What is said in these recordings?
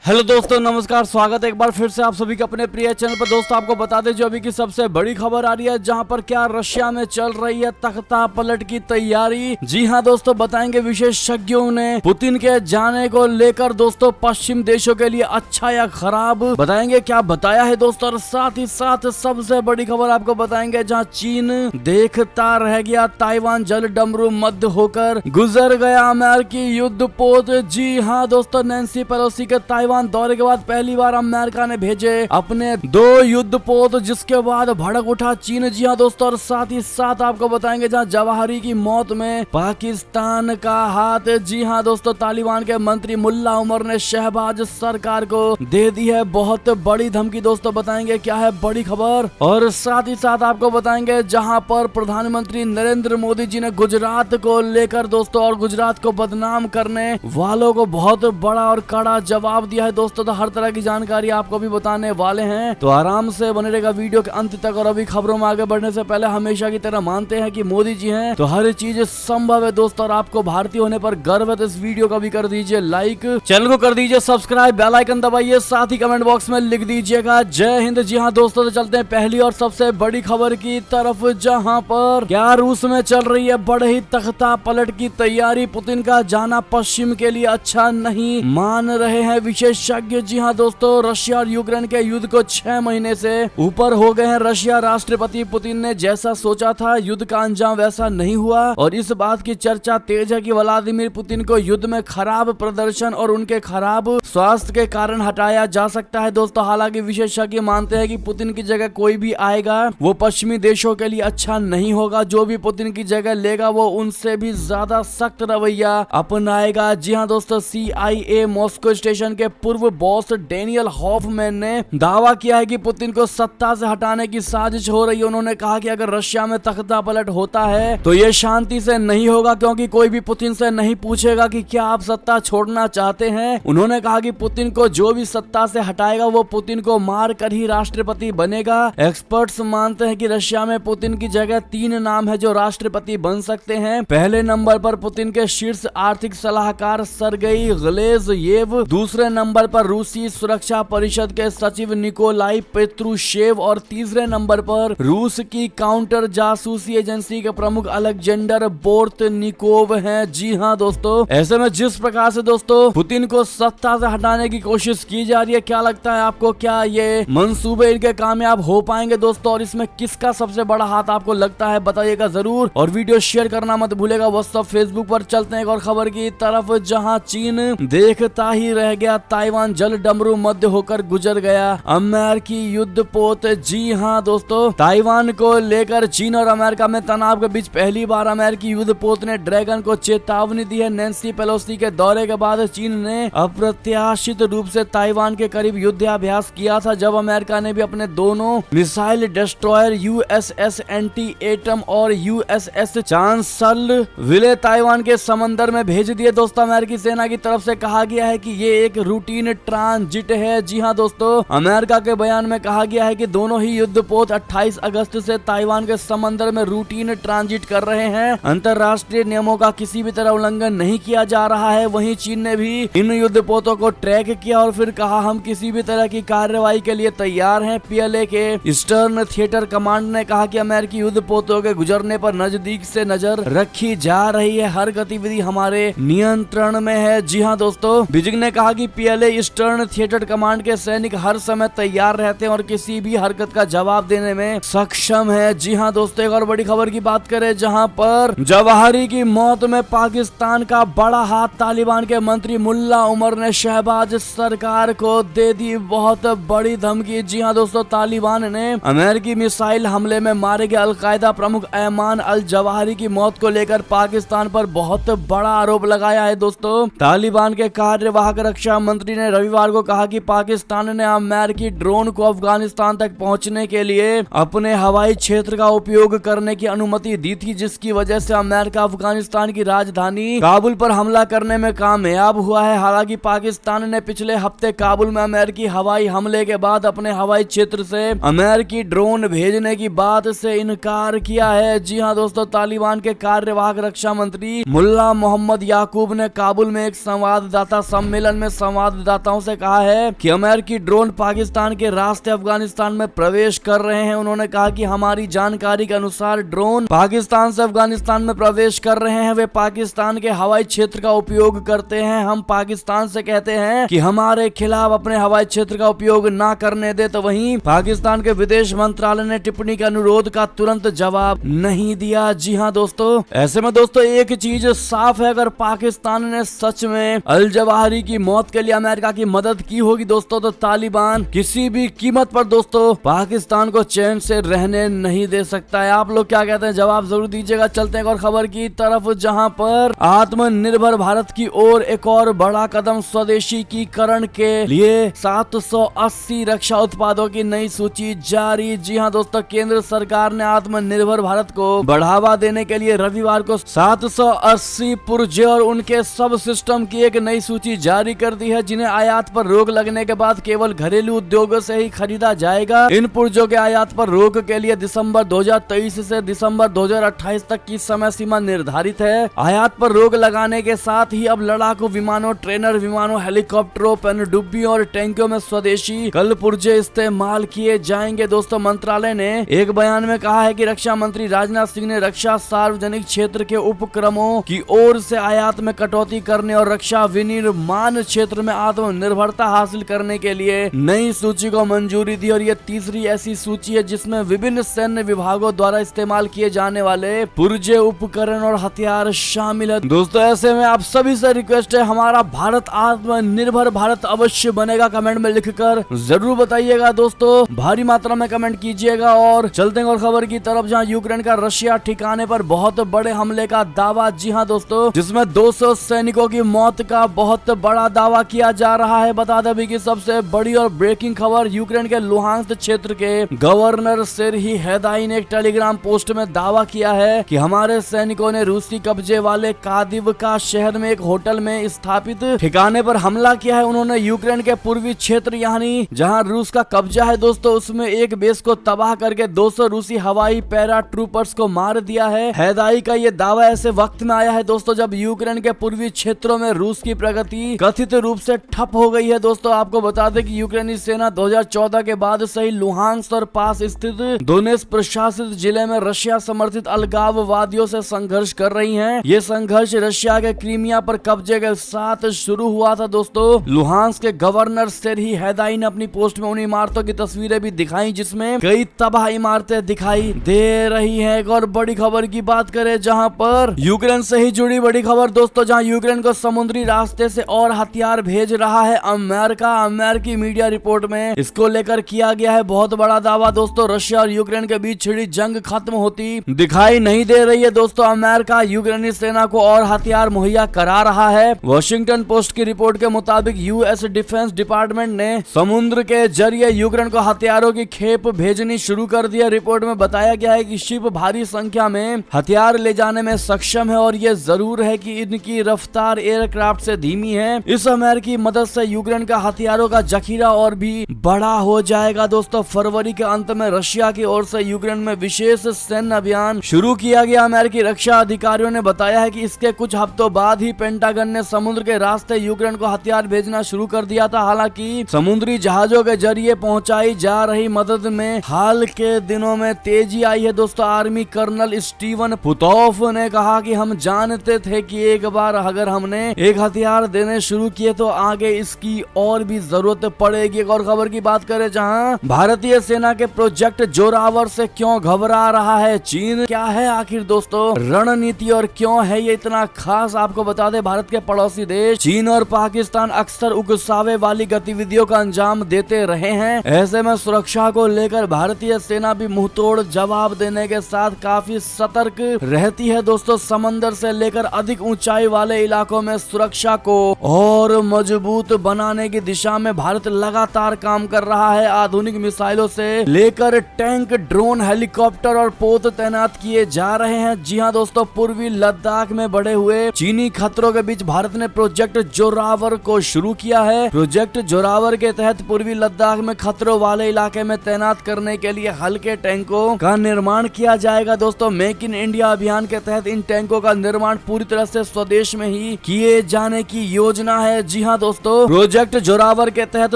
Hello दोस्तों, नमस्कार। स्वागत है एक बार फिर से आप सभी के अपने प्रिय चैनल पर। दोस्तों, आपको बता दें जो अभी की सबसे बड़ी खबर आ रही है, जहां पर क्या रशिया में चल रही है तख्ता पलट की तैयारी। जी हां दोस्तों, बताएंगे विशेषज्ञों ने पुतिन के जाने को लेकर दोस्तों पश्चिम देशों के लिए अच्छा या खराब, बताएंगे क्या बताया है दोस्तों। और साथ ही साथ सबसे बड़ी खबर आपको बताएंगे, जहाँ चीन देखता रह गया, ताइवान जल डमरू मध्य होकर गुजर गया अमेरिकी युद्ध पोत। जी हाँ दोस्तों, नैन्सी पेलोसी के ताइवान दौरे के बाद पहली बार अमेरिका ने भेजे अपने 2 युद्ध पोत, जिसके बाद भड़क उठा चीन। जी हाँ दोस्तों, और साथ ही साथ आपको बताएंगे जहां जवाहरी की मौत में पाकिस्तान का हाथ। जी हाँ दोस्तों, तालिबान के मंत्री मुल्ला उमर ने शहबाज सरकार को दे दी है बहुत बड़ी धमकी। दोस्तों, बताएंगे क्या है बड़ी खबर। और साथ ही साथ आपको बताएंगे जहां पर प्रधानमंत्री नरेंद्र मोदी जी ने गुजरात को लेकर दोस्तों और गुजरात को बदनाम करने वालों को बहुत बड़ा और कड़ा जवाब दिया है दोस्तों। तो हर तरह की जानकारी आपको भी बताने वाले हैं, तो आराम से बने रहेगा वीडियो के अंत तक। और अभी खबरों में आगे बढ़ने से पहले हमेशा की तरह मानते हैं कि मोदी जी हैं तो हर चीज संभव है दोस्तों। और आपको भारतीय होने पर गर्व है, तो इस वीडियो को भी कर दीजिए लाइक, चैनल को कर दीजिए सब्सक्राइब, बेल आइकन दबाइए, साथ ही कमेंट बॉक्स में लिख दीजिएगा जय हिंद। जी हाँ दोस्तों, तो चलते हैं पहली और सबसे बड़ी खबर की तरफ, जहाँ पर क्या रूस में चल रही है बड़े ही तख्ता पलट की तैयारी। पुतिन का जाना पश्चिम के लिए अच्छा नहीं मान रहे हैं विशेषज्ञ। जी हाँ दोस्तों, रशिया और यूक्रेन के युद्ध को 6 महीने से ऊपर हो गए हैं। रशिया राष्ट्रपति पुतिन ने जैसा सोचा था युद्ध का अंजाम वैसा नहीं हुआ, और इस बात की चर्चा तेज है कि व्लादिमीर पुतिन को युद्ध में खराब प्रदर्शन और उनके खराब स्वास्थ्य के कारण हटाया जा सकता है दोस्तों। हालांकि विशेषज्ञ मानते हैं कि पुतिन की जगह कोई भी आएगा वो पश्चिमी देशों के लिए अच्छा नहीं होगा। जो भी पुतिन की जगह लेगा वो उनसे भी ज्यादा सख्त रवैया अपनाएगा। जी हाँ दोस्तों, CIA मॉस्को स्टेशन के पूर्व बॉस डेनियल हॉफमैन ने दावा किया है कि पुतिन को सत्ता से हटाने की साजिश हो रही है। उन्होंने कहा कि अगर रशिया में तख्ता पलट होता है तो ये शांति से नहीं होगा, क्योंकि कोई भी पुतिन से नहीं पूछेगा कि क्या आप सत्ता छोड़ना चाहते हैं। उन्होंने कहा कि पुतिन को जो भी सत्ता से हटाएगा वो पुतिन को मार कर ही राष्ट्रपति बनेगा। एक्सपर्ट्स मानते हैं कि रशिया में पुतिन की जगह 3 नाम है जो राष्ट्रपति बन सकते हैं। पहले नंबर पर पुतिन के शीर्ष आर्थिक सलाहकार सर्गेई ग्लेज़येव, दूसरे नंबर पर रूसी सुरक्षा परिषद के सचिव निकोलाई पेत्रुशेव, और तीसरे नंबर पर रूस की काउंटर जासूसी एजेंसी के प्रमुख अलेक्जेंडर बोर्तनिकोव हैं। जी हाँ दोस्तों, ऐसे में जिस प्रकार से दोस्तों पुतिन को सत्ता से हटाने की कोशिश की जा रही है, क्या लगता है आपको, क्या ये मंसूबे इनके कामयाब हो पाएंगे दोस्तों? और इसमें किसका सबसे बड़ा हाथ आपको लगता है, बताइएगा जरूर। और वीडियो शेयर करना मत भूलेगा व्हाट्सएप फेसबुक पर। चलते हैं एक और खबर की तरफ, जहाँ चीन देखता ही रह गया, ताइवान जल डमरू मध्य होकर गुजर गया अमेरिकी युद्ध पोत। जी हाँ दोस्तों, ताइवान को लेकर चीन और अमेरिका में तनाव के बीच पहली बार अमेरिकी युद्ध पोत ने ड्रैगन को चेतावनी दी है। नैन्सी पेलोसी के दौरे के बाद चीन ने अप्रत्याशित रूप से ताइवान के करीब युद्धाभ्यास किया था, जब अमेरिका ने भी अपने दोनों मिसाइल डिस्ट्रॉयर USS एंटी-एटम और USS चांसलविले ताइवान के समंदर में भेज दिए दोस्तों। अमेरिकी सेना की तरफ से कहा गया है कि ये एक रूटीन ट्रांजिट है। जी हाँ दोस्तों, अमेरिका के बयान में कहा गया है कि दोनों ही युद्धपोत 28 अगस्त से ताइवान के समंदर में रूटीन ट्रांजिट कर रहे हैं। अंतरराष्ट्रीय नियमों का किसी भी तरह उल्लंघन नहीं किया जा रहा है। वहीं चीन ने भी इन युद्धपोतों को ट्रैक किया और फिर कहा हम किसी भी तरह की कार्रवाई के लिए तैयार हैं। PLA के ईस्टर्न थिएटर कमांड ने कहा कि अमेरिकी युद्धपोतों के गुजरने पर नजदीक से नजर रखी जा रही है, हर गतिविधि हमारे नियंत्रण में है। जी हाँ दोस्तों, बीजिंग ने कहा कि PLA ईस्टर्न थिएटर कमांड के सैनिक हर समय तैयार रहते हैं और किसी भी हरकत का जवाब देने में सक्षम है। जी हाँ दोस्तों, एक और बड़ी खबर की बात करें, जहां पर जवाहरी की मौत में पाकिस्तान का बड़ा हाथ, तालिबान के मंत्री मुल्ला उमर ने शहबाज सरकार को दे दी बहुत बड़ी धमकी। जी हाँ दोस्तों, तालिबान ने अमेरिकी मिसाइल हमले में मारे गए अलकायदा प्रमुख ऐमान अल जवाहरी की मौत को लेकर पाकिस्तान पर बहुत बड़ा आरोप लगाया है दोस्तों। तालिबान के कार्यवाहक रक्षा मंत्री ने रविवार को कहा कि पाकिस्तान ने अमेरिकी ड्रोन को अफगानिस्तान तक पहुंचने के लिए अपने हवाई क्षेत्र का उपयोग करने की अनुमति दी थी, जिसकी वजह से अमेरिका अफगानिस्तान की राजधानी काबुल पर हमला करने में कामयाब हुआ है। हालांकि पाकिस्तान ने पिछले हफ्ते काबुल में अमेरिकी हवाई हमले के बाद अपने हवाई क्षेत्र से अमेरिकी ड्रोन भेजने की बात से इनकार किया है। जी हाँ दोस्तों, तालिबान के कार्यवाहक रक्षा मंत्री मुल्ला मोहम्मद याकूब ने काबुल में एक संवाददाता सम्मेलन में संवाद संवाददाताओं से कहा है कि अमेरिकी ड्रोन पाकिस्तान के रास्ते अफगानिस्तान में प्रवेश कर रहे हैं। उन्होंने कहा कि हमारी जानकारी के अनुसार ड्रोन पाकिस्तान से अफगानिस्तान में प्रवेश कर रहे हैं। वे पाकिस्तान के हवाई क्षेत्र का उपयोग करते हैं। हम पाकिस्तान से कहते हैं कि हमारे खिलाफ अपने हवाई क्षेत्र का उपयोग ना करने दे, तो वहीं पाकिस्तान के विदेश मंत्रालय ने टिप्पणी के अनुरोध का तुरंत जवाब नहीं दिया। जी हाँ दोस्तों, ऐसे में दोस्तों एक चीज साफ है, अगर पाकिस्तान ने सच में अल जवाहिरी की मौत के लिए अमेरिका की मदद की होगी दोस्तों, तो तालिबान किसी भी कीमत पर दोस्तों पाकिस्तान को चैन से रहने नहीं दे सकता है। आप लोग क्या कहते हैं, जवाब जरूर दीजिएगा। चलते हैं और खबर की तरफ, जहां पर आत्मनिर्भर भारत की ओर एक और बड़ा कदम स्वदेशीकरण के लिए 780 रक्षा उत्पादों की नई सूची जारी। जी हां दोस्तों, केंद्र सरकार ने आत्मनिर्भर भारत को बढ़ावा देने के लिए रविवार को 780 पुर्जे और उनके सब सिस्टम की एक नई सूची जारी कर दी है, जिन्हें आयात पर रोक लगने के बाद केवल घरेलू उद्योगों से ही खरीदा जाएगा। इन पुर्जों के आयात पर रोक के लिए दिसंबर 2023 से दिसंबर 2028 तक की समय सीमा निर्धारित है। आयात पर रोक लगाने के साथ ही अब लड़ाकू विमानों, ट्रेनर विमानों, हेलीकॉप्टरों, पनडुब्बियों और टैंकों में स्वदेशी कल पुर्जे इस्तेमाल किए जाएंगे। दोस्तों मंत्रालय ने एक बयान में कहा है कि रक्षा मंत्री राजनाथ सिंह ने रक्षा सार्वजनिक क्षेत्र के उपक्रमों की ओर से आयात में कटौती करने और रक्षा विनिर्माण क्षेत्र में आत्मनिर्भरता हासिल करने के लिए नई सूची को मंजूरी दी, और ये तीसरी ऐसी सूची है जिसमें विभिन्न सैन्य विभागों द्वारा इस्तेमाल किए जाने वाले पुर्जे, उपकरण और हथियार शामिल है। दोस्तों ऐसे में आप सभी से रिक्वेस्ट है, हमारा भारत आत्मनिर्भर भारत अवश्य बनेगा। कमेंट में लिखकर जरूर बताइएगा दोस्तों, भारी मात्रा में कमेंट कीजिएगा। और चलते हैं और खबर की तरफ, जहां यूक्रेन का रशिया ठिकाने पर बहुत बड़े हमले का दावा। जी हां दोस्तों, जिसमें 200 सैनिकों की मौत का बहुत बड़ा दावा किया जा रहा है। बता दें अभी की सबसे बड़ी और ब्रेकिंग खबर, यूक्रेन के लुहांस्क क्षेत्र के गवर्नर सेर्ही हैदाई ने एक टेलीग्राम पोस्ट में दावा किया है कि हमारे सैनिकों ने रूसी कब्जे वाले कादिवका शहर में एक होटल में स्थापित ठिकाने पर हमला किया है। उन्होंने यूक्रेन के पूर्वी क्षेत्र यानी जहां रूस का कब्जा है दोस्तों, उसमें एक बेस को तबाह करके 200 रूसी हवाई पैरा ट्रूपर्स को मार दिया है। हैदाई का ये दावा ऐसे वक्त में आया है दोस्तों जब यूक्रेन के पूर्वी क्षेत्रों में रूस की प्रगति कथित रूप से ठप हो गई है। दोस्तों आपको बता दें कि यूक्रेनी सेना 2014 के बाद से ही लुहांस्क और पास स्थित दोनेत्स्क प्रशासित जिले में रशिया समर्थित अलगाववादियों से संघर्ष कर रही हैं। ये संघर्ष रशिया के क्रीमिया पर कब्जे के साथ शुरू हुआ था। दोस्तों लुहांस्क के गवर्नर सेर्ही हैदाई ने अपनी पोस्ट में उन इमारतों की तस्वीरें भी दिखाई जिसमें कई तबाह इमारतें दिखाई दे रही हैं। एक और बड़ी खबर की बात करें, जहां पर यूक्रेन से ही जुड़ी बड़ी खबर दोस्तों, जहां यूक्रेन को समुद्री रास्ते से और हथियार भेज रहा है अमेरिका। अमेरिकी मीडिया रिपोर्ट में इसको लेकर किया गया है बहुत बड़ा दावा। दोस्तों रशिया और यूक्रेन के बीच छिड़ी जंग खत्म होती दिखाई नहीं दे रही है। दोस्तों अमेरिका यूक्रेनी सेना को और हथियार मुहैया करा रहा है। वॉशिंगटन पोस्ट की रिपोर्ट के मुताबिक यूएस डिफेंस डिपार्टमेंट ने समुद्र के जरिए यूक्रेन को हथियारों की खेप भेजनी शुरू कर दी है। रिपोर्ट में बताया गया है कि शिप भारी संख्या में हथियार ले जाने में सक्षम है और ये जरूर है कि इनकी रफ्तार एयरक्राफ्ट से धीमी है। इस अमेरिकी मदद से यूक्रेन का हथियारों का जखीरा और भी बड़ा हो जाएगा। दोस्तों फरवरी के अंत में रशिया की ओर से यूक्रेन में विशेष सैन्य अभियान शुरू किया गया। अमेरिकी रक्षा अधिकारियों ने बताया है कि इसके कुछ हफ्तों बाद ही पेंटागन ने समुद्र के रास्ते यूक्रेन को हथियार भेजना शुरू कर दिया था। हालांकि समुद्री जहाजों के जरिए पहुंचाई जा रही मदद में हाल के दिनों में तेजी आई है। दोस्तों आर्मी कर्नल स्टीवन पुतोफ ने कहा कि हम जानते थे कि एक बार अगर हमने एक हथियार देने शुरू किए तो आगे इसकी और भी जरूरत पड़ेगी। एक और खबर की बात करें, जहां भारतीय सेना के प्रोजेक्ट जोरावर से क्यों घबरा रहा है चीन, क्या है आखिर दोस्तों रणनीति और क्यों है ये इतना खास, आपको बता दें भारत के पड़ोसी देश चीन और पाकिस्तान अक्सर उकसावे वाली गतिविधियों का अंजाम देते रहे हैं। ऐसे में सुरक्षा को लेकर भारतीय सेना भी मुंहतोड़ जवाब देने के साथ काफी सतर्क रहती है। दोस्तों समंदर से लेकर अधिक ऊंचाई वाले इलाकों में सुरक्षा को और मजबूत बनाने की दिशा में भारत लगातार काम कर रहा है। आधुनिक मिसाइलों से लेकर टैंक, ड्रोन, हेलीकॉप्टर और पोत तैनात किए जा रहे हैं। जी हां दोस्तों, पूर्वी लद्दाख में बढ़े हुए चीनी खतरों के बीच भारत ने प्रोजेक्ट जोरावर को शुरू किया है। प्रोजेक्ट जोरावर के तहत पूर्वी लद्दाख में खतरों वाले इलाके में तैनात करने के लिए हल्के टैंकों का निर्माण किया जाएगा। दोस्तों मेक इन इंडिया अभियान के तहत इन टैंकों का निर्माण पूरी तरह से स्वदेश में ही किए जाने की योजना है। जी हां दोस्तों प्रोजेक्ट जोरावर के तहत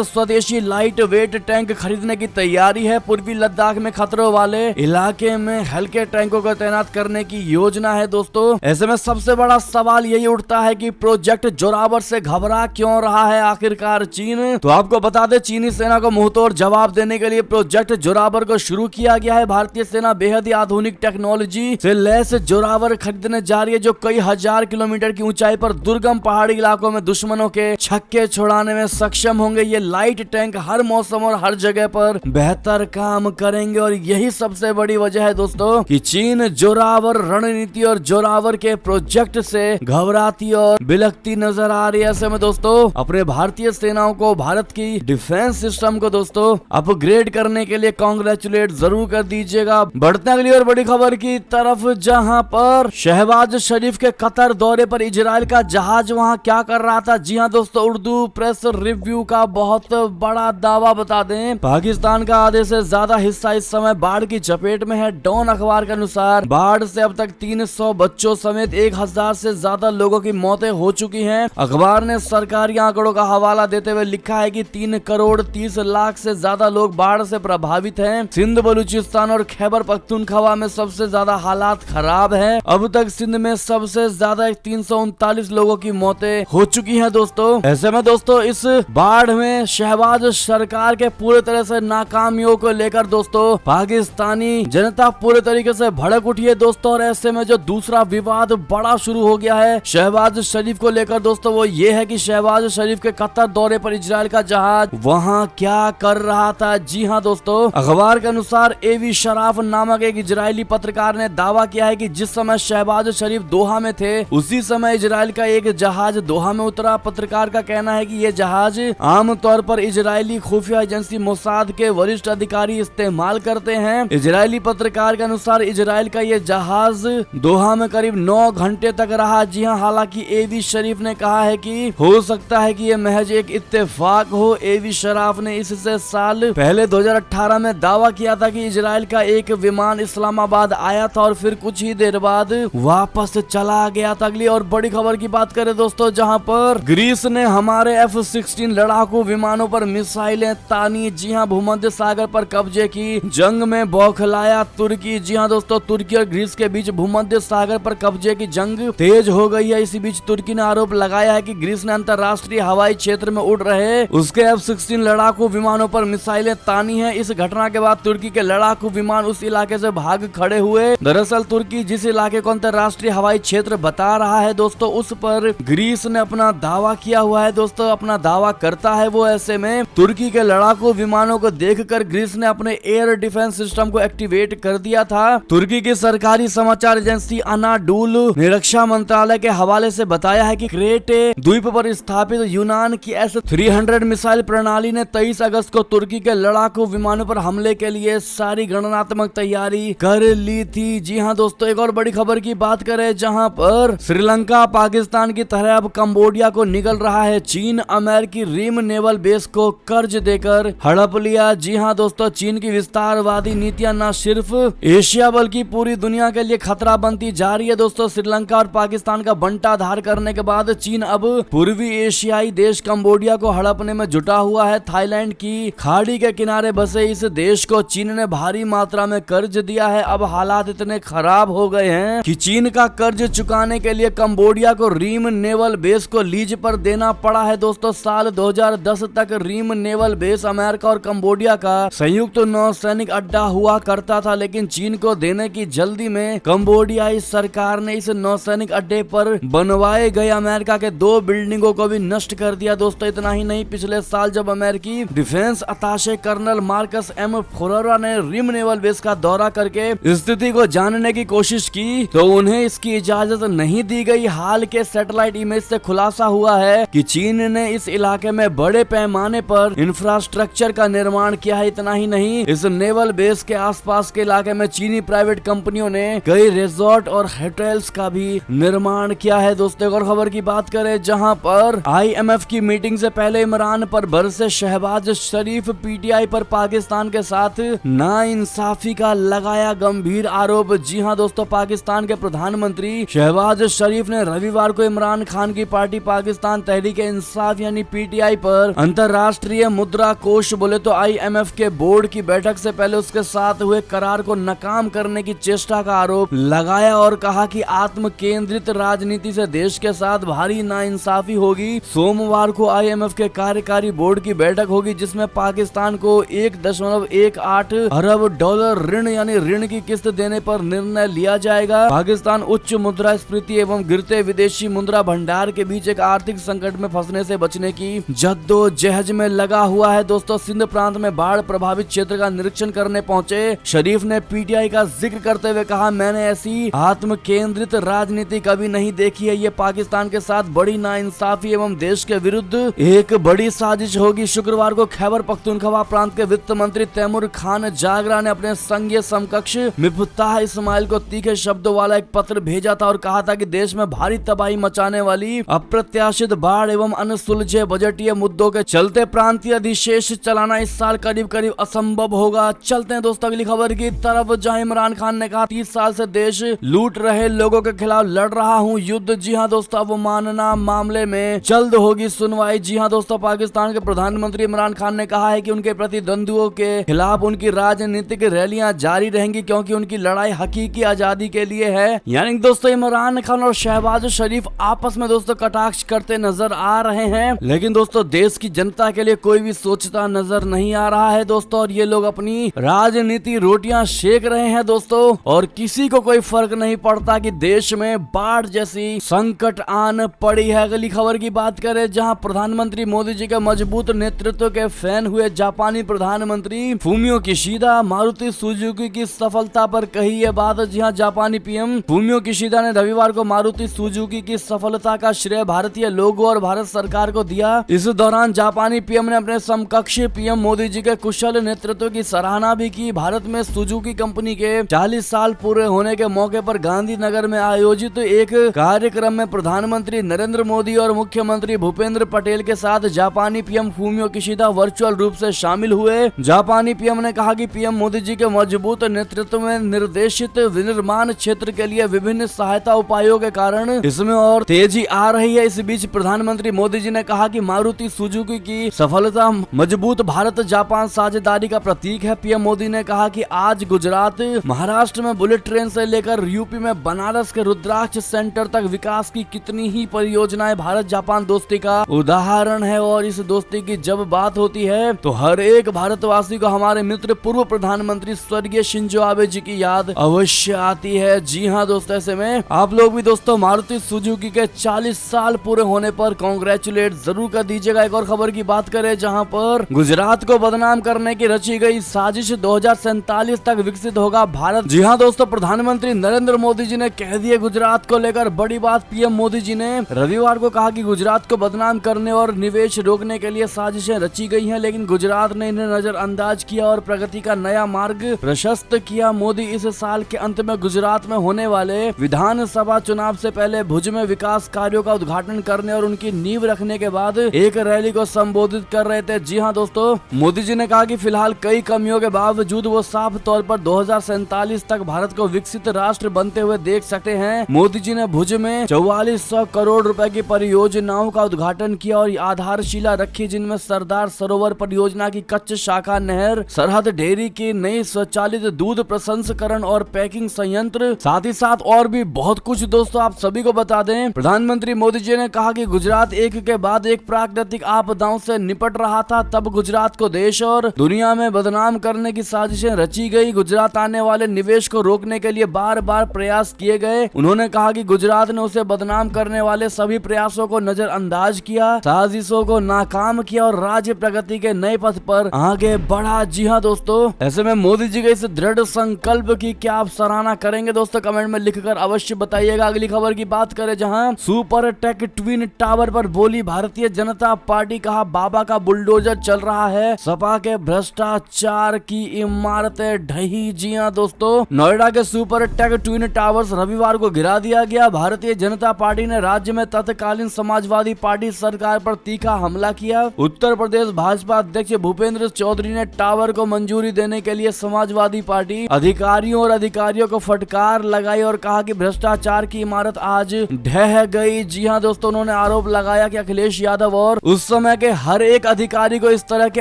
स्वदेशी लाइट वेट टैंक खरीदने की तैयारी है। पूर्वी लद्दाख में खतरों वाले इलाके में हल्के टैंकों को तैनात करने की योजना है दोस्तों। ऐसे में सबसे बड़ा सवाल यही उठता है कि प्रोजेक्ट जोरावर से घबरा क्यों रहा है आखिरकार चीन। तो आपको बता दें, चीनी सेना को मुंहतोड़ जवाब देने के लिए प्रोजेक्ट जोरावर को शुरू किया गया है। भारतीय सेना बेहद ही आधुनिक टेक्नोलॉजी से लैस जोरावर खरीदने जा रही है, जो कई हजार किलोमीटर की ऊंचाई पर दुर्गम पहाड़ी इलाकों में दुश्मनों के छक्के छुड़ाने में सक्षम होंगे। ये लाइट टैंक हर मौसम और हर जगह पर बेहतर काम करेंगे और यही सबसे बड़ी वजह है दोस्तों कि चीन जोरावर रणनीति और जोरावर के प्रोजेक्ट से घबराती और बिलखती नजर आ रही है। ऐसे में दोस्तों अपने भारतीय सेनाओं को, भारत की डिफेंस सिस्टम को दोस्तों अपग्रेड करने के लिए कांग्रेचुलेट जरूर कर दीजिएगा। बढ़ते अगली और बड़ी खबर की तरफ, जहां पर शहबाज शरीफ के कतर दौरे पर इजराइल का जहाज वहां क्या कर रहा था। जी हां दोस्तों, उर्दू प्रेस रिव्यू का बहुत बड़ा दावा बता दें, पाकिस्तान का आधे से ज्यादा हिस्सा इस समय बाढ़ की चपेट में है। डॉन अखबार के अनुसार बाढ़ से अब तक 300 बच्चों समेत 1000 से ज्यादा लोगों की मौतें हो चुकी हैं। अखबार ने सरकारी आंकड़ों का हवाला देते हुए लिखा है कि 3 करोड़ 30 लाख से ज्यादा लोग बाढ़ से प्रभावित हैं। सिंध, बलूचिस्तान और खैबर पख्तूनख्वा में सबसे ज्यादा हालात खराब है। अब तक सिंध में सबसे ज्यादा 339 लोगों की मौतें हो चुकी हैं दोस्तों। ऐसे में दोस्तों इस बाढ़ में शहबाज सरकार के पूरे तरह से नाकामियों को लेकर दोस्तों पाकिस्तानी जनता पूरे तरीके से भड़क उठी है दोस्तों। और ऐसे में जो दूसरा विवाद बड़ा शुरू हो गया है शहबाज शरीफ को लेकर दोस्तों, वो ये है कि शहबाज शरीफ के कतर दौरे पर इजराइल का जहाज वहां क्या कर रहा था। जी हां दोस्तों, अखबार के अनुसार एवी शराफ नामक एक इजरायली पत्रकार ने दावा किया है कि जिस समय शहबाज शरीफ दोहा में थे उसी समय इजराइल का एक जहाज दोहा में उतरा। पत्रकार का कहना है कि ये जहाज आमतौर पर इजरायली खुफिया एजेंसी मोसाद के वरिष्ठ अधिकारी इस्तेमाल करते हैं। इजरायली पत्रकार के अनुसार इजराइल का ये जहाज दोहा में करीब 9 घंटे तक रहा। जी हां, हालांकि एवी शरीफ ने कहा है कि हो सकता है कि ये महज एक इत्तेफाक हो। एवी शराफ ने इससे साल पहले 2018 में दावा किया था कि इजराइल का एक विमान इस्लामाबाद आया था और फिर कुछ ही देर बाद वापस चला गया था। अगली और बड़ी खबर की बात करें दोस्तों, जहां पर ग्रीस ने हमारे F-16 लड़ाकू विमानों पर मिसाइलें तानी। जी हां, भूमध्य सागर पर कब्जे की जंग में बौखलाया तुर्की। जी हां दोस्तों, तुर्की और ग्रीस के बीच भूमध्य सागर पर कब्जे की जंग तेज हो गई है। इसी बीच तुर्की ने आरोप लगाया है कि ग्रीस ने अंतर्राष्ट्रीय हवाई क्षेत्र में उड़ रहे उसके F-16 लड़ाकू विमानों पर मिसाइलें तानी है। इस घटना के बाद तुर्की के लड़ाकू विमान उस इलाके से भाग खड़े हुए। दरअसल तुर्की जिस इलाके को अंतर्राष्ट्रीय हवाई क्षेत्र बता रहा है दोस्तों, उस पर ग्रीस ने अपना दावा किया हुआ है दोस्तों, अपना दावा करता है वो। ऐसे में तुर्की के लड़ाकू विमानों को देखकर ग्रीस ने अपने एयर डिफेंस सिस्टम को एक्टिवेट कर दिया था। तुर्की की सरकारी समाचार एजेंसी अनाडोलू ने रक्षा मंत्रालय के हवाले से बताया है कि क्रेटे द्वीप पर स्थापित यूनान की S-300 मिसाइल प्रणाली ने 23 अगस्त को तुर्की के लड़ाकू विमानों पर हमले के लिए सारी गणनात्मक तैयारी कर ली थी। जी हां दोस्तों, एक और बड़ी खबर की बात करें, जहां पर श्रीलंका पाकिस्तान की तरह अब कंबोडिया को निगल रहा है। चीन अमेरिकी रिम नेवल बेस को कर्ज देकर हड़प लिया। जी हां दोस्तों, चीन की विस्तारवादी नीतियां न सिर्फ एशिया बल्कि पूरी दुनिया के लिए खतरा बनती जा रही है दोस्तों। श्रीलंका और पाकिस्तान का बंटाधार करने के बाद चीन अब पूर्वी एशियाई देश कंबोडिया को हड़पने में जुटा हुआ है। थाईलैंड की खाड़ी के किनारे बसे इस देश को चीन ने भारी मात्रा में कर्ज दिया है। अब हालात इतने खराब हो गए हैं कि चीन का कर्ज चुकाने के लिए कंबोडिया को रीम नेवल बेस को लीज पर देना पड़ा है दोस्तों। साल 2010 तक रीम नेवल बेस अमेरिका और कंबोडिया का संयुक्त नौसैनिक अड्डा हुआ करता था, लेकिन चीन को देने की जल्दी में कंबोडियाई सरकार ने इस नौसैनिक अड्डे पर बनवाए गए अमेरिका के 2 बिल्डिंगों को भी नष्ट कर दिया दोस्तों। इतना ही नहीं, पिछले साल जब अमेरिकी defence attache colonel Marcus M Ferreira ने रिम नेवल बेस का दौरा करके स्थिति को जानने की कोशिश की तो उन्हें इसकी इजाजत नहीं दी गई। हाल के सैटेलाइट इमेज से खुलासा हुआ है कि चीन ने इस इलाके में बड़े पैमाने पर इंफ्रास्ट्रक्चर का निर्माण किया है। इतना ही नहीं, इस नेवल बेस के आसपास के इलाके में चीनी प्राइवेट कंपनियों ने कई रिजॉर्ट और होटल्स का भी निर्माण किया है दोस्तों। और खबर की बात करें, जहां पर IMF की मीटिंग से पहले इमरान पर बरसे शहबाज शरीफ, PTI पर पाकिस्तान के साथ नाइंसाफी का लगाया गंभीर आरोप। जी हां दोस्तों, पाकिस्तान के प्रधानमंत्री शहबाज शरीफ ने रविवार को इमरान खान की पार्टी पाकिस्तान तहरीक तहरीक इंसाफ यानी पीटीआई पर अंतर्राष्ट्रीय मुद्रा कोष बोले तो IMF के बोर्ड की बैठक से पहले उसके साथ हुए करार को नाकाम करने की चेष्टा का आरोप लगाया और कहा कि आत्म केंद्रित राजनीति से देश के साथ भारी नाइंसाफी होगी। सोमवार को IMF के कार्यकारी बोर्ड की बैठक होगी जिसमें पाकिस्तान को 1.18 अरब डॉलर ऋण यानी ऋण की किस्त देने पर निर्णय लिया जाएगा। पाकिस्तान उच्च मुद्रास्फीति एवं गिरते विदेशी मुद्रा भंडार के बीच एक आर्थिक संकट में फंसने से बचने की जद्दोजहद में लगा हुआ है। दोस्तों, सिंध प्रांत में बाढ़ प्रभावित क्षेत्र का निरीक्षण करने पहुंचे शरीफ ने पीटीआई का जिक्र करते हुए कहा, मैंने ऐसी आत्म केंद्रित राजनीति कभी नहीं देखी है। ये पाकिस्तान के साथ बड़ी नाइंसाफी एवं देश के विरुद्ध एक बड़ी साजिश होगी। शुक्रवार को खैबर पख्तूनख्वा प्रांत के वित्त मंत्री तैमूर खान जागरा ने अपने संघीय समकक्ष मिफ्ताह इस्माइल को तीखे शब्दों वाला एक पत्र भेजा था और कहा था कि देश में भारी तबाही मचाने वाली अप्रत्याशित बाढ़ एवं अनसुलझे बजटीय मुद्दों के चलते प्रांतीय अधिशेष चलाना इस साल करीब करीब असंभव होगा। चलते हैं दोस्तों अगली खबर की तरफ, जहां इमरान खान ने कहा 30 साल से देश लूट रहे लोगों के खिलाफ लड़ रहा हूं युद्ध। जी हां दोस्तों, अवमानना मामले में जल्द होगी सुनवाई। जी हां दोस्तों, पाकिस्तान के प्रधानमंत्री इमरान खान ने कहा है कि उनके प्रतिद्वंदियों के खिलाफ उनकी राजनीतिक रैलियां जारी रहेंगी क्योंकि उनकी लड़ाई हकीकी आजादी के लिए है। यानी दोस्तों इमरान खान और शहबाज शरीफ आपस में दोस्तों कटाक्ष करते नजर आ रहे हैं, लेकिन दोस्तों देश की जनता के लिए कोई भी सोचता नजर नहीं आ रहा है दोस्तों, और ये लोग अपनी राजनीति रोटियां सेक रहे हैं दोस्तों, और किसी को कोई फर्क नहीं पड़ता कि देश में बाढ़ जैसी संकट आन पड़ी है। अगली खबर की बात करें, जहां प्रधानमंत्री मोदी जी के मजबूत नेतृत्व के फैन हुए जापानी प्रधानमंत्री फूमियो किशिदा मारुति सुजुकी की सफलता पर कही ये बात। जी हां, जापानी पीएम फूमियो किशिदा ने रविवार को मारुति सुजुकी की सफलता का श्रेय भारतीय लोगों और भारत सरकार को दिया। इस दौरान जापानी पीएम ने अपने समकक्ष पीएम मोदी जी के कुशल नेतृत्व की सराहना भी की। भारत में सुजुकी कंपनी के 40 साल पूरे होने के मौके पर गांधीनगर में आयोजित एक कार्यक्रम में प्रधानमंत्री नरेंद्र मोदी और मुख्यमंत्री भूपेंद्र पटेल के साथ जापानी पीएम फूमियो किशिदा वर्चुअल रूप से शामिल हुए। जापानी पीएम ने कहा कि पीएम मोदी जी के मजबूत नेतृत्व में निर्देशित विनिर्माण क्षेत्र के लिए विभिन्न सहायता उपायों के कारण इसमें और तेजी आ रही है। इस बीच प्रधानमंत्री मोदी जी ने कहा कि मारुति सुजुकी की सफलता मजबूत भारत जापान साझेदारी का प्रतीक है। पीएम मोदी ने कहा कि आज गुजरात महाराष्ट्र में बुलेट ट्रेन से लेकर यूपी में बनारस के रुद्राक्ष सेंटर तक विकास की कितनी ही परियोजनाएं भारत जापान दोस्ती का उदाहरण है, और इस दोस्ती की जब बात होती है तो हर एक भारतवासी को हमारे मित्र पूर्व प्रधानमंत्री स्वर्गीय शिंजो आबे जी की याद अवश्य आती है। जी हाँ दोस्तों, ऐसे में आप लोग भी दोस्तों मारुति सुजुकी के 40 साल पूरे होने पर कांग्रेचुलेट जरूर कर दीजिएगा। एक और खबर की बात करें, जहां पर गुजरात को बदनाम करने की रची गई साजिश 2047 तक विकसित होगा भारत। जी हाँ दोस्तों, प्रधानमंत्री नरेंद्र मोदी जी ने कह दिए गुजरात को लेकर बड़ी बात। पीएम मोदी जी ने रविवार को कहा कि गुजरात को बदनाम करने और निवेश रोकने के लिए साजिशें रची गई हैं, लेकिन गुजरात ने इन्हें नजरअंदाज किया और प्रगति का नया मार्ग प्रशस्त किया। मोदी इस साल के अंत में गुजरात में होने वाले विधानसभा चुनाव से पहले भुज में विकास कार्यों का उद्घाटन करने और उनकी नींव रखने के बाद एक रैली को संबोधित कर रहे थे। जी हां दोस्तों, मोदी जी ने कहा कि फिलहाल कई कमियों के बावजूद वो साफ तौर पर 2047 तक भारत को विकसित राष्ट्र बनते हुए देख सकते हैं। मोदी जी ने भुज में 4400 करोड़ रुपए की परियोजनाओं का उद्घाटन किया और आधारशिला रखी, जिनमें सरदार सरोवर परियोजना की कच्छ शाखा नहर, सरहद डेयरी की नई स्वचालित दूध प्रसंस्करण और पैकिंग संयंत्र, साथ ही साथ और भी बहुत कुछ। दोस्तों आप सभी को बता दें, प्रधानमंत्री मोदी जी ने कहा कि गुजरात एक के बाद एक प्राकृतिक आपदाओं से निपट रहा था, तब गुजरात को देश और दुनिया में बदनाम करने की साजिशें रची गई। गुजरात आने वाले निवेश को रोकने के लिए बार बार प्रयास किए गए। उन्होंने कहा कि गुजरात ने उसे बदनाम करने वाले सभी प्रयासों को नजरअंदाज किया, साजिशों को नाकाम किया और राज्य प्रगति के नए पथ पर आगे बढ़ा। जी हाँ दोस्तों, ऐसे में मोदी जी के इस दृढ़ संकल्प की क्या आप सराहना करेंगे दोस्तों? कमेंट में लिखकर अवश्य बताइएगा। अगली खबर की बात करें, जहां सुपर टेक ट्विन टावर पर बोली भारतीय जनता पार्टी, कहा बाबा का बुलडोजर चल रहा है, सपा के भ्रष्टाचार की इमारतें ढही। जी हाँ दोस्तों, नोएडा के सुपर टेक ट्विन टावर्स रविवार को गिरा दिया गया। भारतीय जनता पार्टी ने राज्य में तत्कालीन समाजवादी पार्टी सरकार पर तीखा हमला किया। उत्तर प्रदेश भाजपा अध्यक्ष भूपेंद्र चौधरी ने टावर को मंजूरी देने के लिए समाजवादी पार्टी अधिकारियों को फटकार लगाई और कहा कि भ्रष्टाचार की इमारत आज ढह गई। जी हाँ दोस्तों, उन्होंने आरोप लगाया कि अखिलेश यादव और उस समय के हर एक अधिकारी को इस तरह के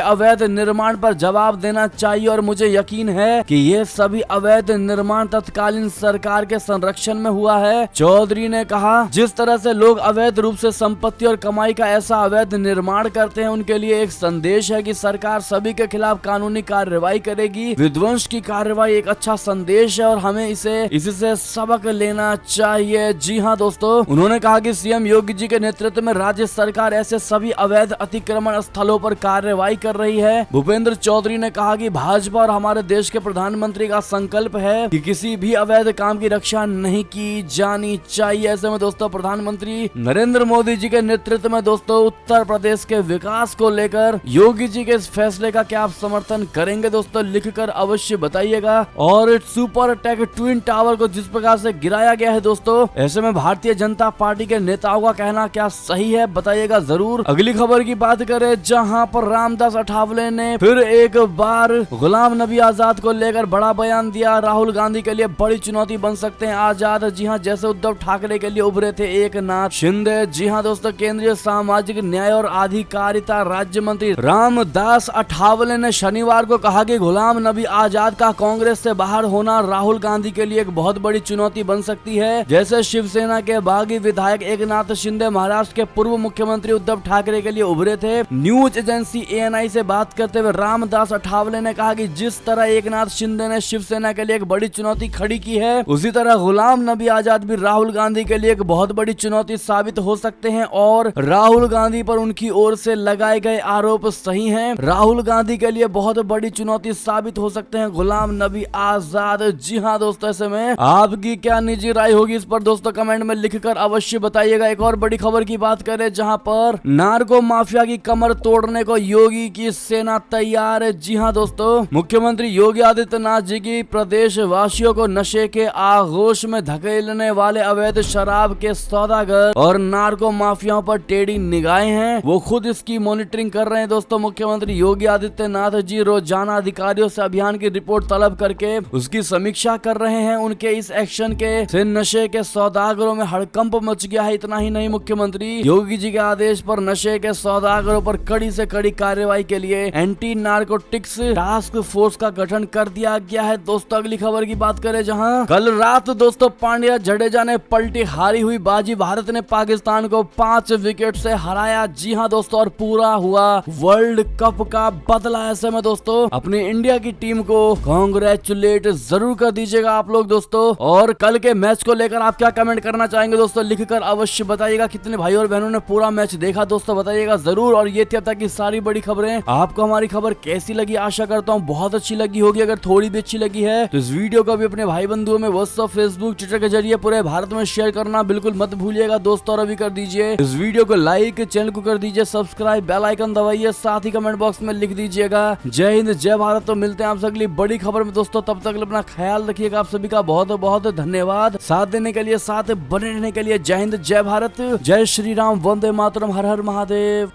अवैध निर्माण पर जवाब देना चाहिए और मुझे यकीन है कि ये सभी अवैध निर्माण तत्कालीन सरकार के संरक्षण में हुआ है। चौधरी ने कहा, जिस तरह से लोग अवैध रूप से संपत्ति और कमाई का ऐसा अवैध निर्माण करते हैं, उनके लिए एक संदेश है कि सरकार सभी के खिलाफ कानूनी कार्रवाई करेगी। विध्वंस की कार्रवाई एक अच्छा संदेश है और हमें इससे सबक लेना चाहिए। जी हाँ दोस्तों, उन्होंने कहा कि सीएम योगी जी के नेतृत्व में राज्य सरकार ऐसे सभी अवैध अतिक्रमण स्थलों पर कार्रवाई कर रही है। भूपेंद्र चौधरी ने कहा कि भाजपा और हमारे देश के प्रधानमंत्री का संकल्प है कि किसी भी अवैध काम की रक्षा नहीं की जानी चाहिए। ऐसे में दोस्तों प्रधानमंत्री नरेंद्र मोदी जी के नेतृत्व में दोस्तों उत्तर प्रदेश के विकास को लेकर योगी जी के इस फैसले का क्या आप समर्थन करेंगे दोस्तों, लिखकर अवश्य बताइएगा। और सुपर टेक ट्विन टावर को जिस प्रकार से गिराया गया है दोस्तों, ऐसे में भारतीय जनता पार्टी के नेताओं का कहना क्या सही है, बताइएगा जरूर। अगली खबर की बात करें, जहां पर रामदास अठावले ने फिर एक बार गुलाम नबी आजाद को लेकर बड़ा बयान दिया। राहुल गांधी के लिए बड़ी चुनौती बन सकते हैं आजाद। जी हां, जैसे उद्धव ठाकरे के लिए उभरे थे एकनाथ शिंदे। जी हां दोस्तों, केंद्रीय सामाजिक न्याय और अधिकारिता राज्य मंत्री रामदास अठावले ने शनिवार को कहा कि गुलाम नबी आजाद का कांग्रेस से बाहर होना राहुल गांधी के लिए एक बहुत बड़ी चुनौती बन सकती है। जैसे शिवसेना के बागी विधायक एकनाथ शिंदे महाराष्ट्र के पूर्व मुख्यमंत्री उद्धव ठाकरे के लिए उभरे थे। न्यूज एजेंसी ANI से बात करते हुए रामदास अठावले ने कहा कि जिस तरह एकनाथ शिंदे ने शिवसेना के लिए एक बड़ी चुनौती खड़ी की है, उसी तरह गुलाम नबी आजाद भी राहुल गांधी के लिए एक बहुत बड़ी चुनौती साबित हो सकते हैं और राहुल गांधी पर उनकी ओर से लगाए गए आरोप सही हैं। राहुल गांधी के लिए बहुत बड़ी चुनौती साबित हो सकते हैं गुलाम नबी आजाद। जी हाँ दोस्तों, ऐसे में आपकी क्या निजी राय होगी इस पर दोस्तों कमेंट में लिखकर अवश्य बताइएगा। एक और बड़ी खबर की बात करें, जहां पर नार्को माफिया की कमर तोड़ने को योगी की सेना तैयार है। जी हाँ दोस्तों, मुख्यमंत्री योगी आदित्यनाथ जी की प्रदेश वासियों को नशे के आगोश में धकेलने वाले अवैध शराब के सौदागर और नार्को माफियाओं पर टेढ़ी निगाहें हैं। वो खुद इसकी मॉनिटरिंग कर रहे हैं दोस्तों। मुख्यमंत्री योगी आदित्यनाथ जी रोजाना अधिकारियों से अभियान की रिपोर्ट तलब करके उसकी समीक्षा कर रहे हैं। उनके इस एक्शन के से नशे के सौदागरों में हड़कंप मच गया है। इतना ही नहीं, मुख्यमंत्री योगी जी के आदेश पर नशे के सौदागरों पर कड़ी से कड़ी कार्रवाई के लिए एंटी नारकोटिक्स टास्क फोर्स का गठन कर दिया गया है। दोस्तों अगली खबर की बात करें, जहां कल रात दोस्तों पांड्या जडेजा ने पलटी हारी हुई बाजी, भारत ने पाकिस्तान को 5 विकेट से हराया। जी हां दोस्तों, और पूरा हुआ वर्ल्ड कप का बदला। ऐसे में दोस्तों अपनी इंडिया की टीम को कांग्रेचुलेट जरूर कर दीजिएगा आप लोग दोस्तों। और कल के मैच को लेकर आप क्या कमेंट करना चाहेंगे दोस्तों, लिखकर अवश्य बताइएगा। कितने भाई और बहनों ने पूरा मैच देखा दोस्तों, बताइएगा जरूर। और ये थी अब तक की सारी बड़ी खबरें। आपको हमारी खबर कैसी लगी, आशा करता हूँ बहुत अच्छी लगी होगी। अगर थोड़ी भी अच्छी लगी है तो इस वीडियो को भी अपने भाई बंधुओं में व्हाट्सएप, फेसबुक, ट्विटर के जरिए पूरे भारत में शेयर करना बिल्कुल मत भूलिएगा दोस्तों। और अभी कर दीजिए इस वीडियो को लाइक, चैनल को कर दीजिए सब्सक्राइब, बेल आइकन दबाइए, साथ ही कमेंट बॉक्स में लिख दीजिएगा जय हिंद जय भारत। तो मिलते हैं आपसे अगली बड़ी खबर में दोस्तों, तब तक अपना ख्याल रखिएगा। आप सभी का बहुत बहुत धन्यवाद साथ देने के लिए, साथ बने रहने के लिए। जय हिंद जय भारत, जय श्री राम, वंदे मातरम, हर हर महादेव।